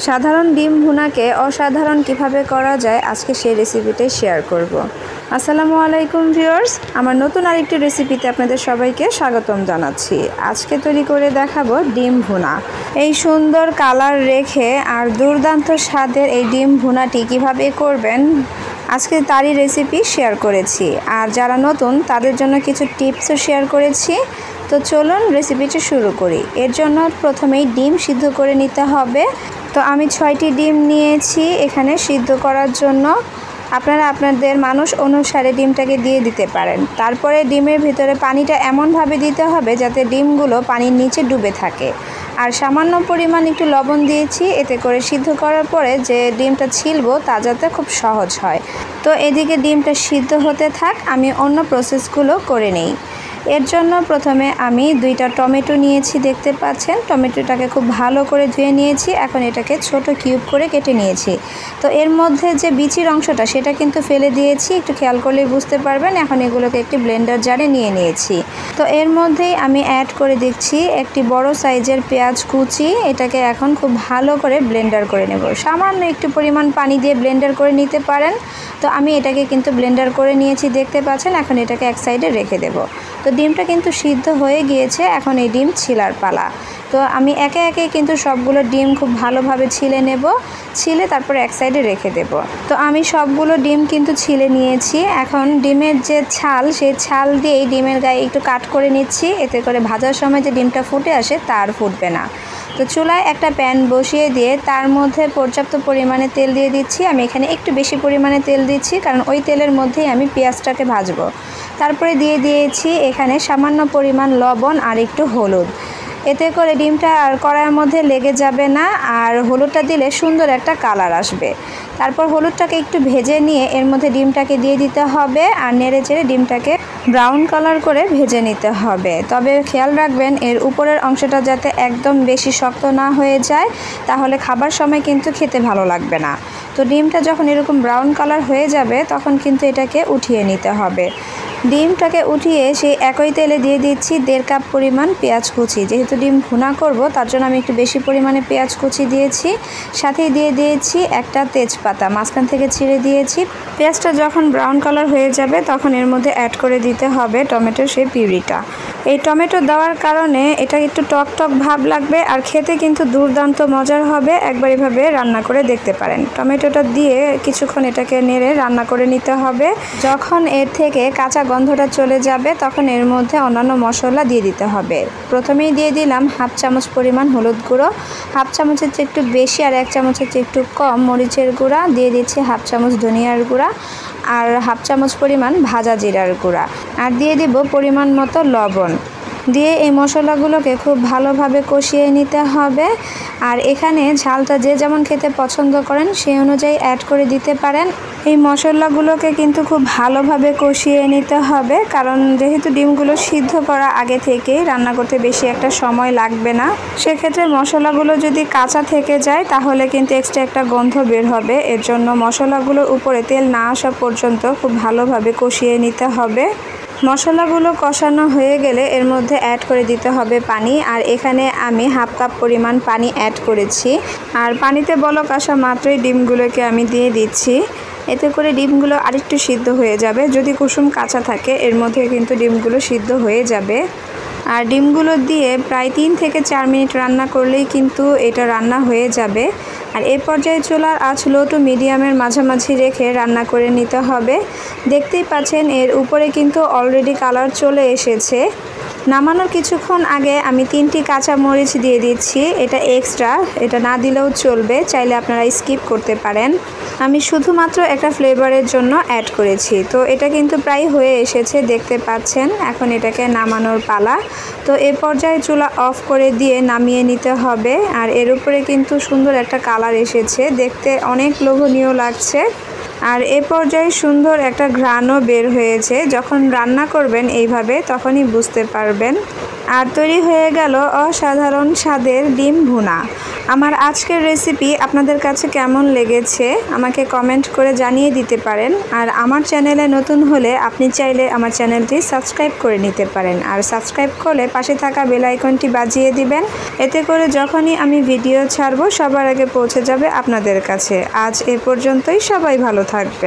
সাধারণ ডিম ভুনাকে অসাধারণ কিভাবে করা যায় আজকে সেই রেসিপিটাই শেয়ার করব। আসসালামু আলাইকুম ভিউয়ার্স, আমার নতুন আরেকটি রেসিপিতে আপনাদের সবাইকে স্বাগতম জানাচ্ছি। আজকে তৈরি করে দেখাবো ডিম ভুনা। এই সুন্দর কালার রেখে আর দুর্দান্ত স্বাদের এই ডিম ভুনাটি কিভাবে করবেন আজকে তারই রেসিপি শেয়ার করেছি। আর যারা নতুন তাদের জন্য কিছু টিপসও শেয়ার করেছি। তো চলুন রেসিপিটি শুরু করি। এর জন্য প্রথমেই ডিম সিদ্ধ করে নিতে হবে। তো আমি 6টি ডিম নিয়েছি এখানে সিদ্ধ করার জন্য। আপনারা আপনাদের মানুষ অনুসারে ডিমটাকে দিয়ে দিতে পারেন। তারপরে ডিমের ভিতরে পানিটা এমনভাবে দিতে হবে যাতে ডিমগুলো পানির নিচে ডুবে থাকে। আর সামান্য পরিমাণ একটু লবণ দিয়েছি, এতে করে সিদ্ধ করার পরে যে ডিমটা ছিলবো তা যাতে খুব সহজ হয়। তো এদিকে ডিমটা সিদ্ধ হতে থাক, আমি অন্য প্রসেসগুলো করে নেই। এর জন্য প্রথমে আমি 2টা টমেটো নিয়েছি, দেখতে পাচ্ছেন। টমেটোটাকে খুব ভালো করে ধুয়ে নিয়েছি। এখন এটাকে ছোট কিউব করে কেটে নিয়েছি। তো এর মধ্যে যে বিচির অংশটা সেটা কিন্তু ফেলে দিয়েছি, একটু খেয়াল করলেই বুঝতে পারবেন। এখন এগুলোকে একটি ব্লেন্ডার জারে নিয়ে নিয়েছি। তো এর মধ্যেই আমি অ্যাড করে দিচ্ছি একটি বড় সাইজের পেঁয়াজ কুচি। এটাকে এখন খুব ভালো করে ব্লেন্ডার করে নেব। সামান্য একটু পরিমাণ পানি দিয়ে ব্লেন্ডার করে নিতে পারেন। তো আমি এটাকে কিন্তু ব্লেন্ডার করে নিয়েছি, দেখতে পাচ্ছেন। এখন এটাকে এক সাইডে রেখে দেব। তো ডিমটা কিন্তু সিদ্ধ হয়ে গিয়েছে, এখন এই ডিম ছিলার পালা। তো আমি একে একে কিন্তু সবগুলো ডিম খুব ভালোভাবে ছিলে নেব। ছিলে তারপরে এক সাইডে রেখে দেব। তো আমি সবগুলো ডিম কিন্তু ছিলে নিয়েছি। এখন ডিমের যে ছাল, সেই ছাল দিয়েই ডিমের গায়ে একটু কাট করে নিচ্ছি, এতে করে ভাজার সময় যে ডিমটা ফুটে আসে তা আর ফুটবে না। তো চুলায় একটা প্যান বসিয়ে দিয়ে তার মধ্যে পর্যাপ্ত পরিমাণে তেল দিয়ে দিচ্ছি। আমি এখানে একটু বেশি পরিমাণে তেল দিচ্ছি, কারণ ওই তেলের মধ্যেই আমি পেঁয়াজটাকে ভাজবো। তারপরে দিয়ে দিয়েছি এখানে সামান্য পরিমাণ লবণ আর একটু হলুদ। এতে করে ডিমটা আর কড়াইয়ের মধ্যে লেগে যাবে না, আর হলুদটা দিলে সুন্দর একটা কালার আসবে। তারপর হলুদটাকে একটু ভেজে নিয়ে এর মধ্যে ডিমটাকে দিয়ে দিতে হবে, আর নেড়ে চেড়ে ডিমটাকে ব্রাউন কালার করে ভেজে নিতে হবে। তবে খেয়াল রাখবেন এর উপরের অংশটা যাতে একদম বেশি শক্ত না হয়ে যায়, তাহলে খাবার সময় কিন্তু খেতে ভালো লাগবে না। তো ডিমটা যখন এরকম ব্রাউন কালার হয়ে যাবে তখন কিন্তু এটাকে উঠিয়ে নিতে হবে। ডিমটাকে উঠিয়ে সেই একই তেলে দিয়ে দিচ্ছি 1.5 কাপ পরিমাণ পেঁয়াজ কুচি। যেহেতু ডিম ভুনা করব তার জন্য আমি একটু বেশি পরিমাণে পেঁয়াজ কুচি দিয়েছি। সাথেই দিয়ে দিয়েছি একটা তেজপাতা, মাঝখান থেকে ছিঁড়ে দিয়েছি। পেঁয়াজটা যখন ব্রাউন কালার হয়ে যাবে তখন এর মধ্যে অ্যাড করে দিতে হবে টমেটোর সেই পিউরিটা। এই টমেটো দেওয়ার কারণে এটা একটু টক টক ভাব লাগবে, আর খেতে কিন্তু দুর্দান্ত মজার হবে। একবার এভাবে রান্না করে দেখতে পারেন। টমেটোটা দিয়ে কিছুক্ষণ এটাকে নেড়ে রান্না করে নিতে হবে। যখন এর থেকে কাঁচা গন্ধটা চলে যাবে তখন এর মধ্যে অন্যান্য মশলা দিয়ে দিতে হবে। প্রথমেই দিয়ে দিলাম 1/2 চামচ পরিমাণ হলুদ গুঁড়ো, 1/2 চামচের চেয়ে একটু বেশি আর 1 চামচের চেয়ে একটু কম মরিচের গুঁড়া, দিয়ে দিচ্ছি 1/2 চামচ ধনিয়ার গুঁড়া আর 1/2 চামচ পরিমাণ ভাজা জিরার গুঁড়া, আর দিয়ে দিব পরিমাণ মতো লবণ। দিয়ে এই মশলাগুলোকে খুব ভালোভাবে কষিয়ে নিতে হবে। আর এখানে ঝালটা যে যেমন খেতে পছন্দ করেন সেই অনুযায়ী অ্যাড করে দিতে পারেন। এই মশলাগুলোকে কিন্তু খুব ভালোভাবে কষিয়ে নিতে হবে, কারণ যেহেতু ডিমগুলো সিদ্ধ করা আগে থেকেই, রান্না করতে বেশি একটা সময় লাগবে না। সেক্ষেত্রে মশলাগুলো যদি কাঁচা থেকে যায় তাহলে কিন্তু এক্সট্রা একটা গন্ধ বের হবে। এর জন্য মশলাগুলোর উপরে তেল না আসা পর্যন্ত খুব ভালোভাবে কষিয়ে নিতে হবে। মশলাগুলো কষানো হয়ে গেলে এর মধ্যে অ্যাড করে দিতে হবে পানি, আর এখানে আমি 1/2 কাপ পরিমাণ পানি অ্যাড করেছি। আর পানিতে বলক আসা মাত্রই ডিমগুলোকে আমি দিয়ে দিচ্ছি। এতে করে ডিমগুলো আরেকটু সিদ্ধ হয়ে যাবে। যদি কুসুম কাঁচা থাকে এর মধ্যে কিন্তু ডিমগুলো সিদ্ধ হয়ে যাবে। আর ডিমগুলো দিয়ে প্রায় 3 থেকে 4 মিনিট রান্না করলেই কিন্তু এটা রান্না হয়ে যাবে। আর এই পর্যায়ে চুলার আঁচ লো টু মিডিয়ামের মাঝামাঝি রেখে রান্না করে নিতে হবে। দেখতেই পাচ্ছেন এর উপরে কিন্তু অলরেডি কালার চলে এসেছে। নামানোর কিছুক্ষণ আগে আমি 3টি কাঁচা মরিচ দিয়ে দিচ্ছি। এটা এক্সট্রা, এটা না দিলেও চলবে, চাইলে আপনারা স্কিপ করতে পারেন। আমি শুধুমাত্র একটা ফ্লেভারের জন্য অ্যাড করেছি। তো এটা কিন্তু প্রায় হয়ে এসেছে, দেখতে পাচ্ছেন। এখন এটাকে নামানোর পালা। তো এ পর্যায়ে চুলা অফ করে দিয়ে নামিয়ে নিতে হবে। আর এর উপরে কিন্তু সুন্দর একটা কালার এসেছে, দেখতে অনেক লোভনীয় লাগছে। আর এ পর্যায়ে সুন্দর একটা ঘ্রাণও বের হয়েছে। যখন রান্না করবেন এইভাবে তখনই বুঝতে পারবেন। আর তৈরি হয়ে গেল অসাধারণ স্বাদের ডিম ভুনা। আমার আজকের রেসিপি আপনাদের কাছে কেমন লেগেছে আমাকে কমেন্ট করে জানিয়ে দিতে পারেন। আর আমার চ্যানেলে নতুন হলে আপনি চাইলে আমার চ্যানেলটি সাবস্ক্রাইব করে নিতে পারেন। আর সাবস্ক্রাইব করলে পাশে থাকা বেল আইকনটি বাজিয়ে দিবেন। এতে করে যখনই আমি ভিডিও ছাড়ব সবার আগে পৌঁছে যাবে আপনাদের কাছে। আজ এ পর্যন্তই, সবাই ভালো থাকবেন।